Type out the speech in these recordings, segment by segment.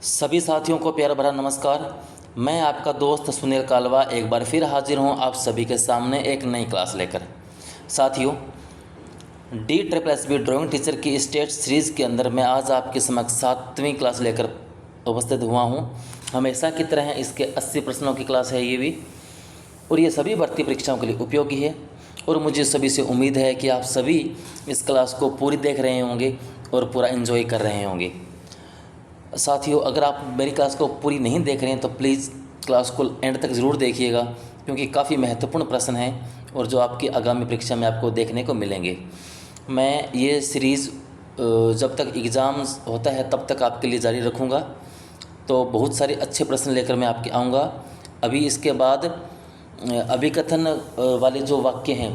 सभी साथियों को प्यार भरा नमस्कार। मैं आपका दोस्त सुनील कालवा एक बार फिर हाजिर हूं आप सभी के सामने एक नई क्लास लेकर। साथियों, DSSB ड्राइंग टीचर की स्टेट सीरीज़ के अंदर मैं आज आपके समक्ष 7वीं क्लास लेकर उपस्थित हुआ हूं। हमेशा की तरह इसके 80 प्रश्नों की क्लास है ये भी, और ये सभी भर्ती परीक्षाओं के लिए उपयोगी है। और मुझे सभी से उम्मीद है कि आप सभी इस क्लास को पूरी देख रहे होंगे और पूरा एंजॉय कर रहे होंगे। साथियों, अगर आप मेरी क्लास को पूरी नहीं देख रहे हैं तो प्लीज़ क्लास को एंड तक ज़रूर देखिएगा, क्योंकि काफ़ी महत्वपूर्ण प्रश्न हैं और जो आपकी आगामी परीक्षा में आपको देखने को मिलेंगे। मैं ये सीरीज़ जब तक एग्ज़ाम्स होता है तब तक आपके लिए जारी रखूँगा। तो बहुत सारे अच्छे प्रश्न लेकर मैं आपके आऊँगा। अभी इसके बाद अभिकथन वाले जो वाक्य हैं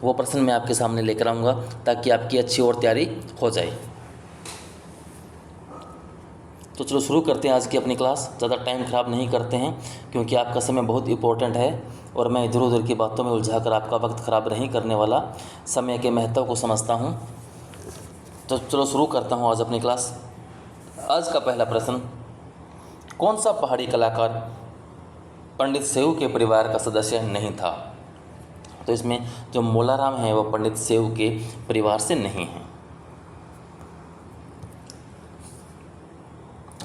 वो प्रश्न मैं आपके सामने लेकर आऊँगा, ताकि आपकी अच्छी और तैयारी हो जाए। तो चलो शुरू करते हैं आज की अपनी क्लास। ज़्यादा टाइम ख़राब नहीं करते हैं, क्योंकि आपका समय बहुत इंपॉर्टेंट है और मैं इधर उधर की बातों में उलझाकर आपका वक्त ख़राब नहीं करने वाला, समय के महत्व को समझता हूं। तो चलो शुरू करता हूं आज अपनी क्लास। आज का पहला प्रश्न, कौन सा पहाड़ी कलाकार पंडित सेऊ के परिवार का सदस्य नहीं था? तो इसमें जो मोलाराम है वो पंडित सेऊ के परिवार से नहीं है।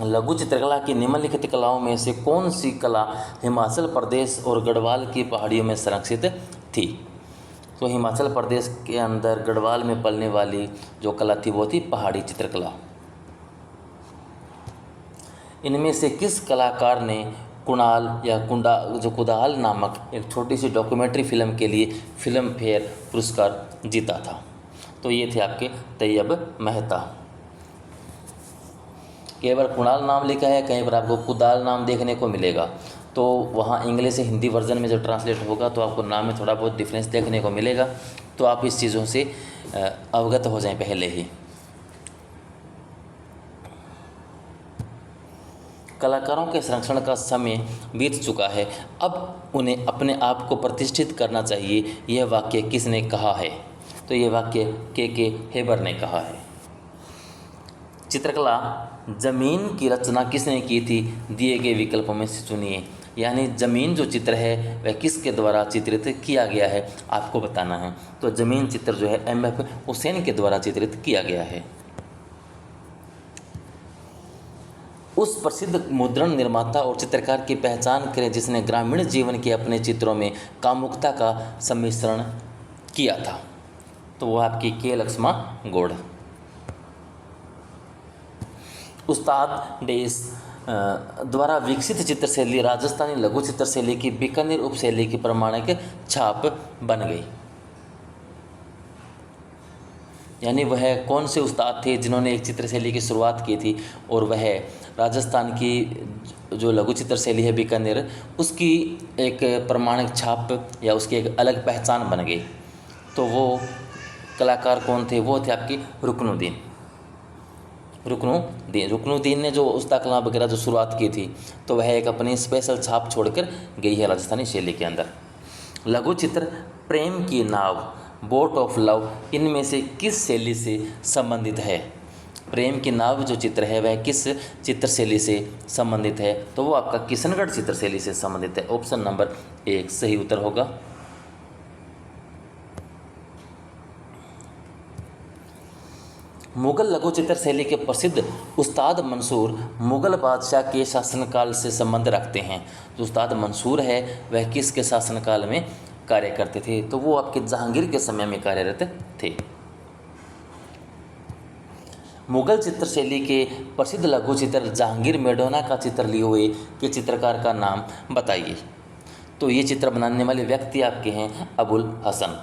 लघु चित्रकला की निम्नलिखित कलाओं में से कौन सी कला हिमाचल प्रदेश और गढ़वाल की पहाड़ियों में संरक्षित थी? तो हिमाचल प्रदेश के अंदर गढ़वाल में पलने वाली जो कला थी वो थी पहाड़ी चित्रकला। इनमें से किस कलाकार ने कुणाल या कुदाल नामक एक छोटी सी डॉक्यूमेंट्री फिल्म के लिए फिल्म फेयर पुरस्कार जीता था? तो ये थे आपके तैयब मेहता। कई बार कुणाल नाम लिखा है, कहीं पर आपको कुदाल नाम देखने को मिलेगा। तो वहाँ इंग्लिश से हिंदी वर्जन में जब ट्रांसलेट होगा तो आपको नाम में थोड़ा बहुत डिफरेंस देखने को मिलेगा। तो आप इस चीज़ों से अवगत हो जाएं पहले ही। कलाकारों के संरक्षण का समय बीत चुका है, अब उन्हें अपने आप को प्रतिष्ठित करना चाहिए। यह वाक्य किसने कहा है? तो ये वाक्य के हेबर ने कहा है। चित्रकला ज़मीन की रचना किसने की थी? दिए गए विकल्पों में से चुनिए। यानी ज़मीन जो चित्र है वह किसके द्वारा चित्रित किया गया है, आपको बताना है। तो ज़मीन चित्र जो है MF हुसैन के द्वारा चित्रित किया गया है। उस प्रसिद्ध मुद्रण निर्माता और चित्रकार की पहचान करें जिसने ग्रामीण जीवन के अपने चित्रों में कामुकता का सम्मिश्रण किया था। तो वो आपकी के लक्ष्मा गौड़। उस्ताद डेस द्वारा विकसित चित्रशैली राजस्थानी लघु चित्रशैली की बीकानेर उपशैली की प्रमाणिक छाप बन गई। यानी वह कौन से उस्ताद थे जिन्होंने एक चित्रशैली की शुरुआत की थी, और वह राजस्थान की जो लघु चित्रशैली है बीकानेर, उसकी एक प्रमाणिक छाप या उसकी एक अलग पहचान बन गई। तो वो कलाकार कौन थे? वो थे आपकी रुकनुद्दीन ने जो उस्ताद कला वगैरह जो शुरुआत की थी, तो वह एक अपनी स्पेशल छाप छोड़कर गई है राजस्थानी शैली के अंदर। लघु चित्र प्रेम की नाव, बोट ऑफ लव, इनमें से किस शैली से संबंधित है? प्रेम की नाव जो चित्र है वह किस चित्र शैली से संबंधित है? तो वो आपका किशनगढ़ चित्र शैली से संबंधित है। ऑप्शन नंबर 1 सही उत्तर होगा। मुगल लघु चित्र शैली के प्रसिद्ध उस्ताद मंसूर मुगल बादशाह के शासनकाल से संबंध रखते हैं। जो उस्ताद मंसूर है वह किसके शासनकाल में कार्य करते थे? तो वो आपके जहांगीर के समय में कार्यरत थे। मुगल चित्र शैली के प्रसिद्ध लघु चित्र जहांगीर मेडोना का चित्र लिए हुए के चित्रकार का नाम बताइए। तो ये चित्र बनाने वाले व्यक्ति आपके हैं अबुल हसन।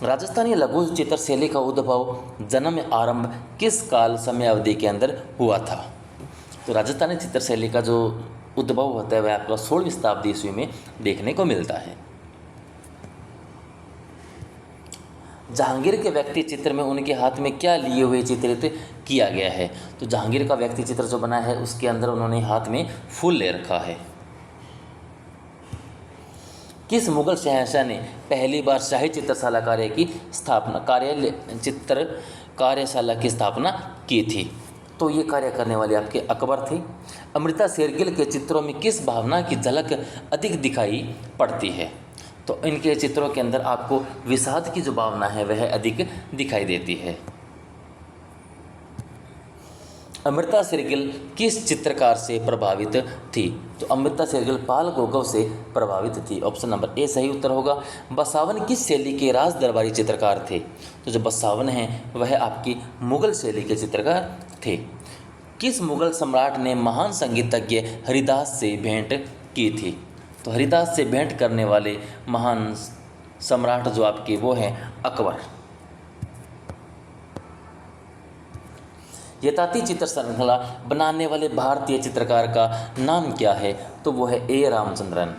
राजस्थानी लघु चित्र शैली का उद्भव, जन्म आरंभ किस काल समय अवधि के अंदर हुआ था? तो राजस्थानी चित्र शैली का जो उद्भव होता है वह आपको 16वीं शताब्दी ईस्वी में देखने को मिलता है। जहांगीर के व्यक्ति चित्र में उनके हाथ में क्या लिए हुए चित्रित किया गया है? तो जहांगीर का व्यक्ति चित्र जो बना है उसके अंदर उन्होंने हाथ में फूल ले रखा है। किस मुगल शहंशाह ने पहली बार शाही चित्रशाला कार्यशाला की स्थापना की थी? तो तो ये कार्य करने वाले आपके अकबर थे। अमृता शेरगिल के चित्रों में किस भावना की झलक अधिक दिखाई पड़ती है? तो इनके चित्रों के अंदर आपको विषाद की जो भावना है वह अधिक दिखाई देती है। अमृता शेरगिल किस चित्रकार से प्रभावित थी? तो अमृता शेरगिल पाल गोगव से प्रभावित थी। ऑप्शन नंबर ए सही उत्तर होगा। बसावन किस शैली के राज दरबारी चित्रकार थे? तो जो बसावन हैं वह आपकी मुगल शैली के चित्रकार थे। किस मुगल सम्राट ने महान संगीतज्ञ हरिदास से भेंट की थी? तो हरिदास से भेंट करने वाले महान सम्राट जो आपके वो हैं अकबर। यताति चित्र श्रृंखला बनाने वाले भारतीय चित्रकार का नाम क्या है? तो वो है ए रामचंद्रन।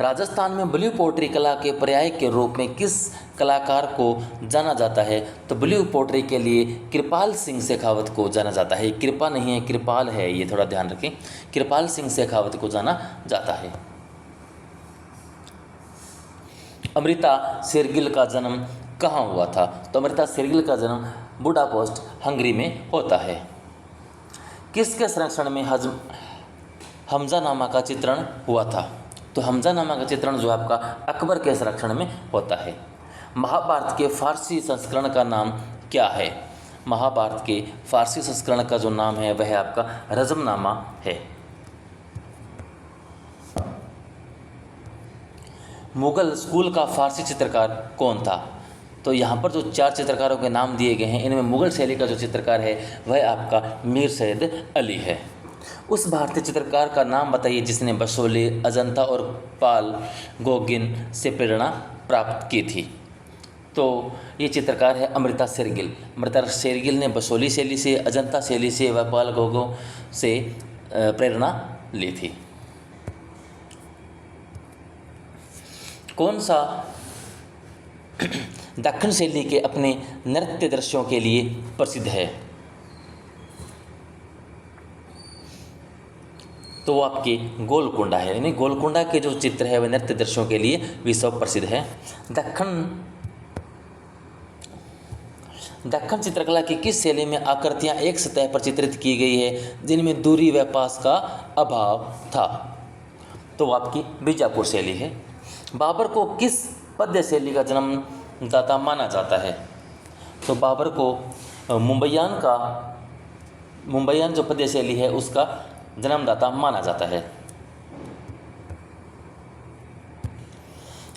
राजस्थान में ब्लू पोट्री कला के पर्याय के रूप में किस कलाकार को जाना जाता है? तो ब्लू पोट्री के लिए कृपाल सिंह शेखावत को जाना जाता है। कृपा नहीं है, कृपाल है, ये थोड़ा ध्यान रखें। कृपाल सिंह शेखावत को जाना जाता है। अमृता शेरगिल का जन्म कहाँ हुआ था? तो अमृता शेरगिल का जन्म बुडापेस्ट हंगरी में होता है। किसके संरक्षण में हमजानामा का चित्रण हुआ था? तो हमजानामा का चित्रण जो आपका अकबर के संरक्षण में होता है। महाभारत के फारसी संस्करण का नाम क्या है? महाभारत के फारसी संस्करण का जो नाम है वह आपका रजमनामा है। मुगल स्कूल का फारसी चित्रकार कौन था? तो यहाँ पर जो 4 चित्रकारों के नाम दिए गए हैं इनमें मुगल शैली का जो चित्रकार है वह आपका मीर सैयद अली है। उस भारतीय चित्रकार का नाम बताइए जिसने बसोली, अजंता और पाल गोगिन से प्रेरणा प्राप्त की थी। तो ये चित्रकार है अमृता शेरगिल। अमृता शेरगिल ने बसोली शैली से, अजंता शैली से व पाल गोगो से प्रेरणा ली थी। कौन सा दक्कन शैली के अपने नृत्य दृश्यों के लिए प्रसिद्ध है? तो वो आपके गोलकुंडा है, यानी गोलकुंडा के जो चित्र है वह नृत्य दृश्यों के लिए विश्व प्रसिद्ध है। दक्कन चित्रकला की किस शैली में आकृतियां एक सतह पर चित्रित की गई है जिनमें दूरी व पास का अभाव था? तो वो आपकी बीजापुर शैली है। बाबर को किस पद्य शैली का जन्मदाता माना जाता है? तो बाबर को मुंबईयान जो पद्य शैली है उसका जन्मदाता माना जाता है।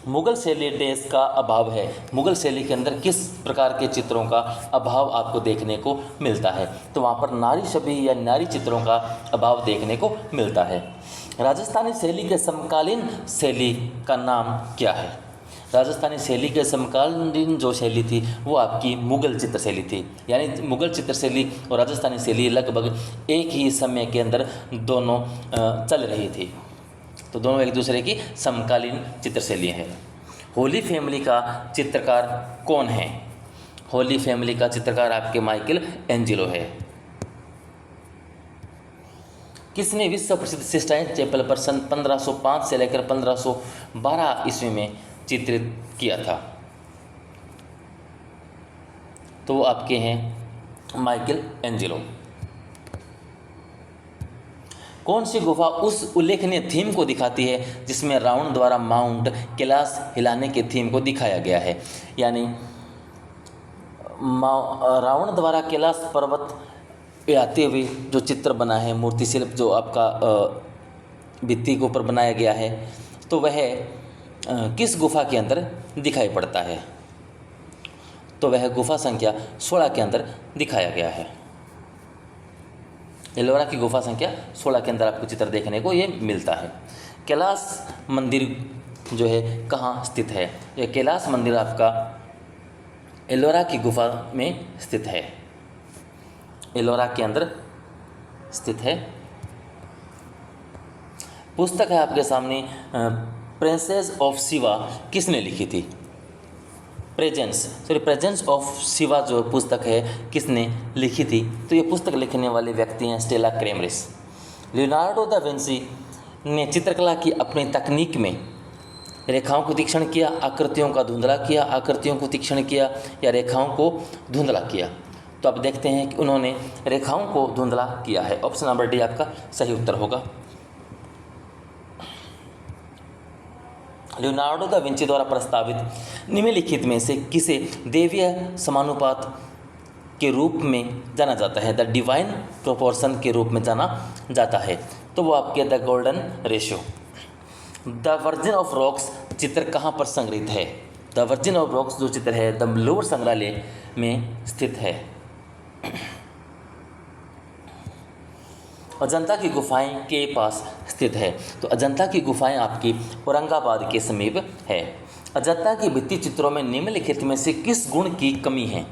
मुगल शैली देश का अभाव है। मुगल शैली के अंदर किस प्रकार के चित्रों का अभाव आपको देखने को मिलता है? तो वहाँ पर नारी छवि या नारी चित्रों का अभाव देखने को मिलता है। राजस्थानी शैली के समकालीन शैली का नाम क्या है? राजस्थानी शैली के समकालीन जो शैली थी वो आपकी मुगल चित्र शैली थी। यानी मुगल चित्र शैली और राजस्थानी शैली लगभग एक ही समय के अंदर दोनों चल रही थी। तो दोनों एक दूसरे की समकालीन चित्र शैली हैं। होली फैमिली का चित्रकार कौन है? होली फैमिली का चित्रकार आपके माइकल एंजेलो है। किसने विश्व प्रसिद्ध सिस्टाइन चैपल पर सन 1505 से लेकर 1512 ईस्वी में चित्रित किया था? तो वो आपके हैं माइकल एंजेलो। कौन सी गुफा उस उल्लेखनीय थीम को दिखाती है जिसमें रावण द्वारा माउंट कैलाश हिलाने के थीम को दिखाया गया है? यानी रावण द्वारा कैलाश पर्वत हिलाते हुए जो चित्र बना है, मूर्ति शिल्प जो आपका भित्ति के ऊपर बनाया गया है, तो वह किस गुफा के अंदर दिखाई पड़ता है? तो वह गुफा संख्या 16 के अंदर दिखाया गया है। एलोरा की गुफा संख्या 16 के अंदर आपको चित्र देखने को ये मिलता है। कैलाश मंदिर जो है कहाँ स्थित है? यह कैलाश मंदिर आपका एलोरा की गुफा में स्थित है, एलोरा के अंदर स्थित है। पुस्तक है आपके सामने प्रिंसेस ऑफ शिवा किसने लिखी थी? प्रेजेंस ऑफ शिवा जो पुस्तक है किसने लिखी थी? तो ये पुस्तक लिखने वाले व्यक्ति हैं स्टेला क्रेमरिस। लियोनार्डो दा विंसी ने चित्रकला की अपनी तकनीक में रेखाओं को तीक्ष्ण किया, आकृतियों का धुंधला किया, आकृतियों को तीक्ष्ण किया या रेखाओं को धुंधला किया? तो आप देखते हैं कि उन्होंने रेखाओं को धुंधला किया है। ऑप्शन नंबर डी आपका सही उत्तर होगा। लियोनार्डो दा विंची द्वारा प्रस्तावित निम्नलिखित में से किसे देवीय समानुपात के रूप में जाना जाता है, द डिवाइन प्रोपोर्शन के रूप में जाना जाता है? तो वो आपके the golden ratio. The virgin of rocks चित्र कहाँ पर संग्रहित है? द वर्जिन ऑफ रॉक्स जो चित्र है द लोवर संग्रहालय में स्थित है। अजंता की गुफाएं के पास स्थित है? तो अजंता की गुफाएं आपकी औरंगाबाद के समीप है। अजंता की भित्ति चित्रों में निम्नलिखित में से किस गुण की कमी है?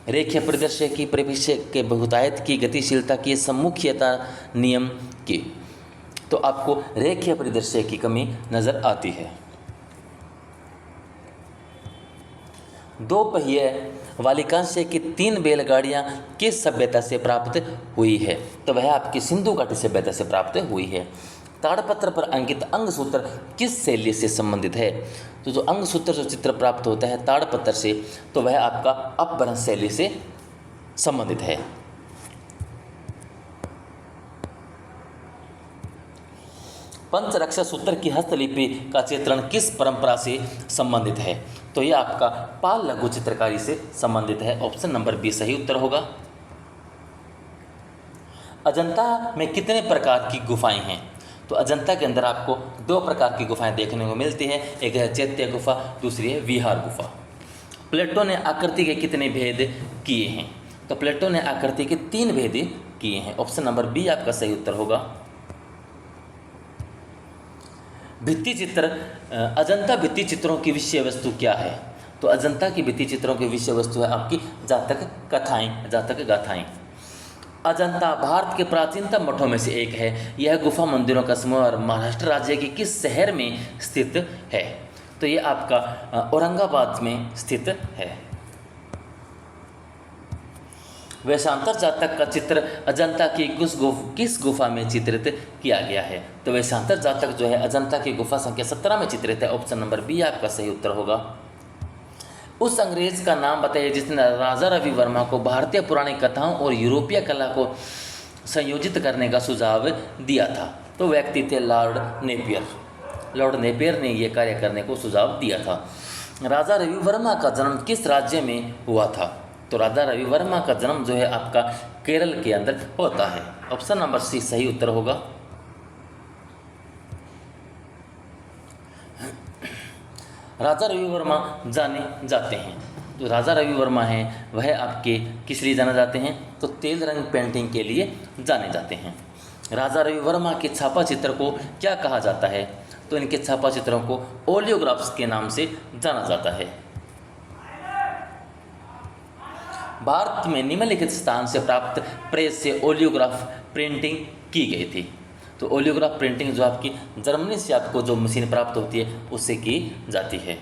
रेखीय परिदृश्य की, परिदृश्य के बहुतायत की, गतिशीलता की, सम्मुखीयता नियम की। तो आपको रेखीय परिदृश्य की कमी नजर आती है। दो पहिए वाली कांस्य की 3 बैलगाड़ियां किस सभ्यता से प्राप्त हुई है? तो वह आपकी सिंधु घाटी सभ्यता से प्राप्त हुई है। ताड़पत्र पर अंकित अंगसूत्र किस शैली से संबंधित है? तो जो अंगसूत्र जो चित्र प्राप्त होता है ताड़पत्र से, तो वह आपका अपभ्रंश शैली से संबंधित है। पंचरक्षा सूत्र की हस्तलिपि का चित्रण किस परंपरा से संबंधित है? तो यह आपका पाल लघु चित्रकारी से संबंधित है। ऑप्शन नंबर बी सही उत्तर होगा। अजंता में कितने प्रकार की गुफाएं हैं? तो अजंता के अंदर आपको 2 प्रकार की गुफाएं देखने को मिलती हैं। एक है चैत्य गुफा, दूसरी है विहार गुफा। प्लेटो ने आकृति के कितने भेद किए हैं? तो प्लेटो ने आकृति के 3 भेद किए हैं। ऑप्शन नंबर बी आपका सही उत्तर होगा। भित्ति चित्र, अजंता भित्ति चित्रों की विषय वस्तु क्या है? तो अजंता की भित्ति चित्रों की विषय वस्तु है आपकी जातक कथाएं, जातक गाथाएं। अजंता भारत के प्राचीनतम मठों में से एक है। यह गुफा मंदिरों का समूह और महाराष्ट्र राज्य के किस शहर में स्थित है? तो यह आपका औरंगाबाद में स्थित है। वैशांतर जातक का चित्र अजंता की किस गुफा में चित्रित किया गया है? तो वैशांतर जातक जो है अजंता की गुफा संख्या 17 में चित्रित है। ऑप्शन नंबर बी आपका सही उत्तर होगा। उस अंग्रेज का नाम बताइए जिसने राजा रवि वर्मा को भारतीय पुरानी कथाओं और यूरोपीय कला को संयोजित करने का सुझाव दिया था? तो व्यक्ति थे लॉर्ड नेपियर। लॉर्ड नेपियर ने यह कार्य करने को सुझाव दिया था। राजा रवि वर्मा का जन्म किस राज्य में हुआ था? तो राजा रवि वर्मा का जन्म जो है आपका केरल के अंदर होता है। ऑप्शन नंबर सी सही उत्तर होगा। राजा रवि वर्मा जाने जाते हैं, जो राजा रवि वर्मा हैं वह आपके किस लिए जाने जाते हैं? तो तेल रंग पेंटिंग के लिए जाने जाते हैं। राजा रवि वर्मा के छापा चित्र को क्या कहा जाता है? तो इनके छापा चित्रों को ओलियोग्राफ्स के नाम से जाना जाता है। भारत में निम्नलिखित स्थान से प्राप्त प्रेस से ओलियोग्राफ प्रिंटिंग की गई थी? तो ओलियोग्राफ प्रिंटिंग जो आपकी जर्मनी से आपको जो मशीन प्राप्त होती है उससे की जाती है।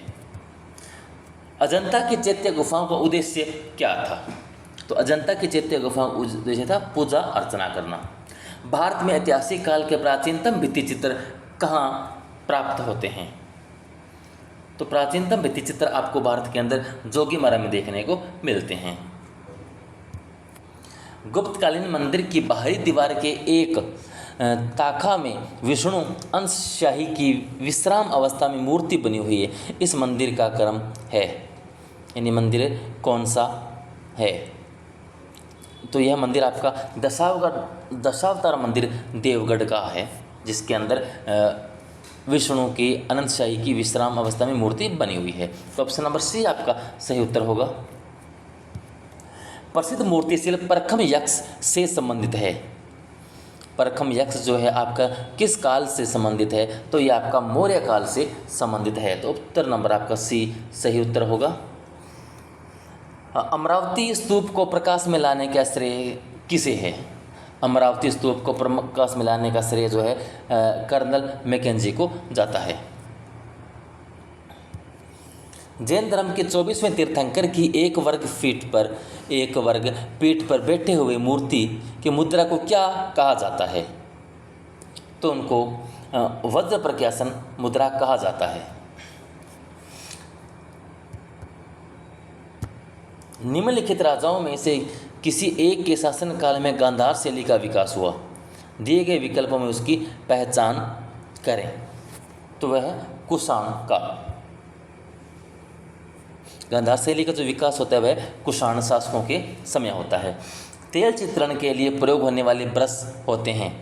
अजंता की चैत्य गुफाओं का उद्देश्य क्या था? तो अजंता की चैत्य गुफाओं का उद्देश्य था पूजा अर्चना करना। भारत में ऐतिहासिक काल के प्राचीनतम भित्ति चित्र कहाँ प्राप्त होते हैं? तो प्राचीनतम भित्ति चित्र आपको भारत के अंदर जोगीमारा में देखने को मिलते हैं। गुप्तकालीन मंदिर की बाहरी दीवार के एक ताखा में विष्णु अंशशाही की विश्राम अवस्था में मूर्ति बनी हुई है। इस मंदिर का क्रम है, यानी मंदिर कौन सा है? तो यह मंदिर आपका दशावतार मंदिर देवगढ़ का है, जिसके अंदर विष्णु की अनंतशाही की विश्राम अवस्था में मूर्ति बनी हुई है। तो ऑप्शन नंबर सी आपका सही उत्तर होगा। प्रसिद्ध मूर्ति शिल्प परखम यक्ष से संबंधित है। परखम यक्ष जो है आपका किस काल से संबंधित है? तो ये आपका मौर्य काल से संबंधित है। तो उत्तर नंबर आपका सी सही उत्तर होगा। अमरावती स्तूप को प्रकाश में लाने का श्रेय किसे है? अमरावती स्तूप को प्रकाश में लाने का श्रेय जो है कर्नल मैकेंजी को जाता है। जैन धर्म के 24वें तीर्थंकर की एक वर्ग पीठ पर बैठे हुए मूर्ति की मुद्रा को क्या कहा जाता है? तो उनको वज्र प्रज्ञासन मुद्रा कहा जाता है। निम्नलिखित राजाओं में से किसी एक के शासनकाल में गांधार शैली का विकास हुआ। दिए गए विकल्पों में उसकी पहचान करें। तो वह कुषाण का, गांधार शैली का जो विकास होता है वह कुषाण शासकों के समय होता है। तेल चित्रण के लिए प्रयोग होने वाले ब्रश होते हैं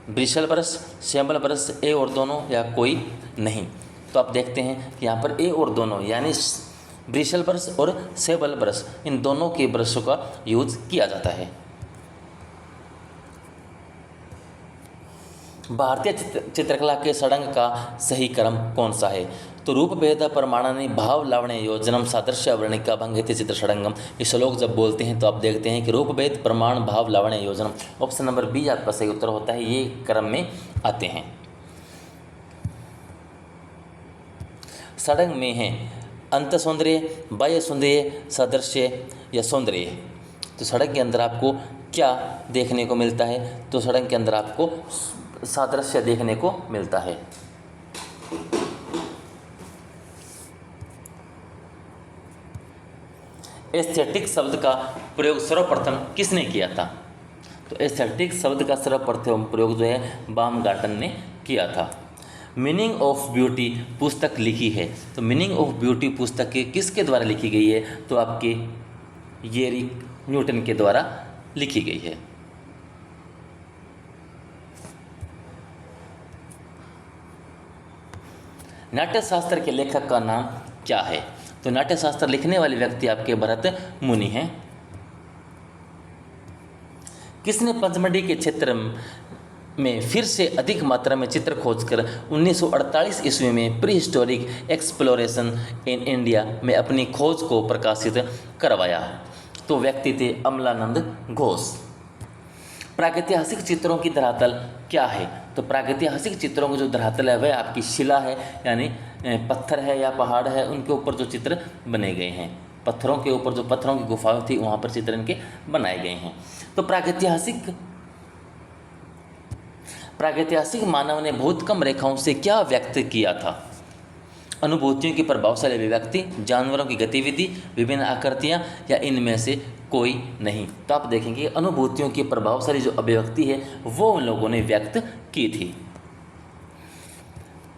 ब्रिशल ब्रश, सैम्बल ब्रश, ए और दोनों या कोई नहीं। तो आप देखते हैं कि यहाँ पर ए और दोनों यानी ब्रिशल ब्रश और सैम्बल ब्रश, इन दोनों के ब्रशों का यूज किया जाता है। भारतीय चित्रकला के षडंग का सही क्रम कौन सा है? तो रूप भेद प्रमाणानि भाव लावण्य योजनम सादृश्य वर्णिका भंगेति चित्र षडंगम। ये श्लोक जब बोलते हैं तो आप देखते हैं कि रूप भेद प्रमाण भाव लावण्य योजनम, ऑप्शन नंबर बी आपका सही उत्तर होता है। ये क्रम में आते हैं। षडंग में है अंत सौंदर्य, बाह्य सौंदर्य, सादृश्य या सौंदर्य। तो षडंग के अंदर आपको क्या देखने को मिलता है? तो षडंग के अंदर आपको सादृश्य देखने को मिलता है। एस्थेटिक शब्द का प्रयोग सर्वप्रथम किसने किया था? तो एस्थेटिक शब्द का सर्वप्रथम प्रयोग जो है बामगार्टन ने किया था। मीनिंग ऑफ ब्यूटी पुस्तक लिखी है, तो मीनिंग ऑफ ब्यूटी पुस्तक किसके द्वारा लिखी गई है? तो आपके एरिक न्यूटन के द्वारा लिखी गई है। नाट्यशास्त्र के लेखक का नाम क्या है? तो नाट्यशास्त्र लिखने वाले व्यक्ति आपके भरत मुनि हैं। किसने पंचमढ़ी के क्षेत्र में फिर से अधिक मात्रा में चित्र खोजकर 1948 ईस्वी में pre historic exploration in India में अपनी खोज को प्रकाशित करवाया? तो व्यक्ति थे अमलानंद घोष। प्रागैतिहासिक चित्रों की धरातल क्या है? तो प्रागैतिहासिक चित्रों की जो धरातल है वह आपकी शिला है, यानी पत्थर है या पहाड़ है, उनके ऊपर जो चित्र बने गए हैं। पत्थरों के ऊपर जो पत्थरों की गुफाएं थी वहाँ पर चित्र इनके बनाए गए हैं। तो प्रागैतिहासिक मानव ने बहुत कम रेखाओं से क्या व्यक्त किया था? अनुभूतियों की प्रभावशाली अभिव्यक्ति, जानवरों की गतिविधि, विभिन्न आकृतियाँ या इनमें से कोई नहीं। तो आप देखेंगे अनुभूतियों की प्रभावशाली जो अभिव्यक्ति है वो उन लोगों ने व्यक्त की थी।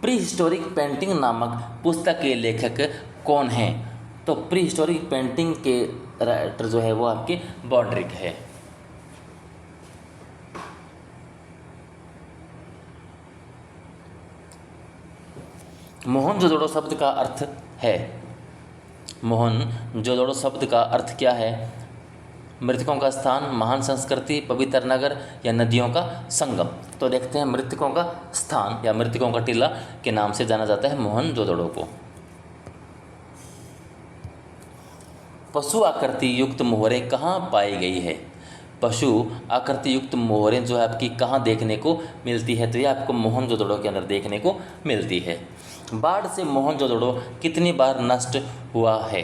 प्री हिस्टोरिक पेंटिंग नामक पुस्तक के लेखक कौन हैं? तो प्री हिस्टोरिक पेंटिंग के राइटर जो है वो आपके बॉड्रिक है। मोहनजोदड़ो शब्द का अर्थ है, मोहनजोदड़ो शब्द का अर्थ क्या है? मृतकों का स्थान, महान संस्कृति, पवित्र नगर या नदियों का संगम। तो देखते हैं मृतकों का स्थान या मृतकों का टीला के नाम से जाना जाता है मोहनजोदड़ो को। पशु आकृति युक्त मोहरें कहाँ पाई गई है? पशु आकृति युक्त मोहरें जो है आपकी कहाँ देखने को मिलती है? तो ये आपको मोहनजोदड़ो के अंदर देखने को मिलती है। बाढ़ से मोहनजोदड़ो कितनी बार नष्ट हुआ है?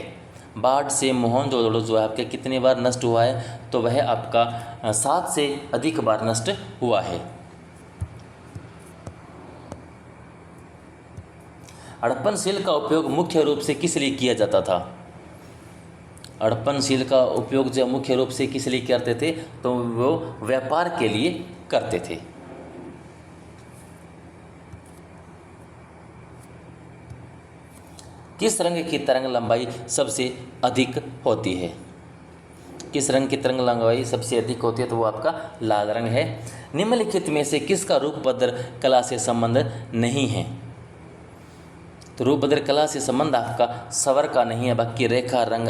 बाढ़ से मोहनजोदड़ो जो है आपके कितनी बार नष्ट हुआ है? तो वह आपका 7 से अधिक बार नष्ट हुआ है। हड़प्पन शिल्प का उपयोग मुख्य रूप से किस लिए किया जाता था? हड़प्पन शिल्प का उपयोग जो मुख्य रूप से किस लिए करते थे? तो वो व्यापार के लिए करते थे। किस रंग की तरंग लंबाई सबसे अधिक होती है? किस रंग की तरंग लंबाई सबसे अधिक होती है? तो वो आपका लाल रंग है। निम्नलिखित में से किसका रूपभद्र कला से संबंध नहीं है? तो रूपभद्र कला से संबंध आपका स्वर का नहीं है, बाकी रेखा, रंग,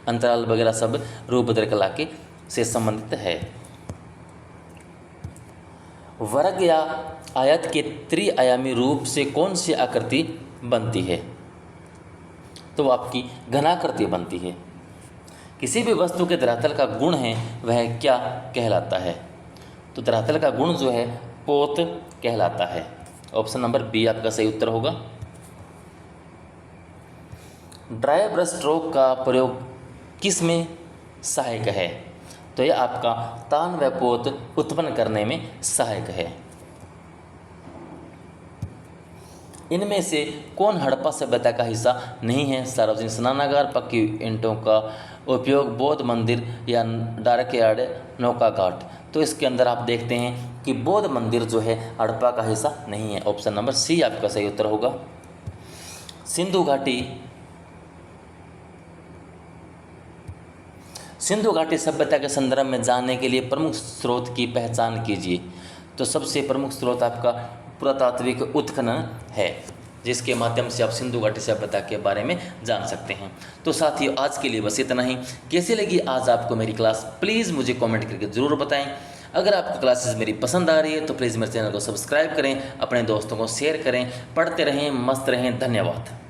अंतराल वगैरह सब रूपभद्र कला के से संबंधित है। वर्ग या आयत के त्रिआयामी रूप से कौन सी आकृति बनती है? तो वो आपकी घनाकृति बनती है। किसी भी वस्तु के धरातल का गुण है वह क्या कहलाता है? तो धरातल का गुण जो है पोत कहलाता है। ऑप्शन नंबर बी आपका सही उत्तर होगा। ड्राई ब्रश स्ट्रोक का प्रयोग किस में सहायक है? तो यह आपका तान व पोत उत्पन्न करने में सहायक है। इनमें से कौन हड़प्पा सभ्यता का हिस्सा नहीं है? सार्वजनिक स्नानागार, पक्की ईंटों का उपयोग बौद्ध मंदिर या डार्क यार्ड नौका घाट। तो इसके अंदर आप देखते हैं कि बौद्ध मंदिर जो है हड़प्पा का हिस्सा नहीं है। ऑप्शन नंबर सी आपका सही उत्तर होगा। सिंधु घाटी सभ्यता के संदर्भ में जानने के लिए प्रमुख स्रोत की पहचान कीजिए। तो सबसे प्रमुख स्रोत आपका पुरातात्विक उत्खनन है, जिसके माध्यम से आप सिंधु घाटी सभ्यता के बारे में जान सकते हैं। तो साथियों, आज के लिए बस इतना ही। कैसी लगी आज आपको मेरी क्लास, प्लीज़ मुझे कमेंट करके ज़रूर बताएं। अगर आपको क्लासेस मेरी पसंद आ रही है तो प्लीज़ मेरे चैनल को सब्सक्राइब करें, अपने दोस्तों को शेयर करें। पढ़ते रहें, मस्त रहें। धन्यवाद।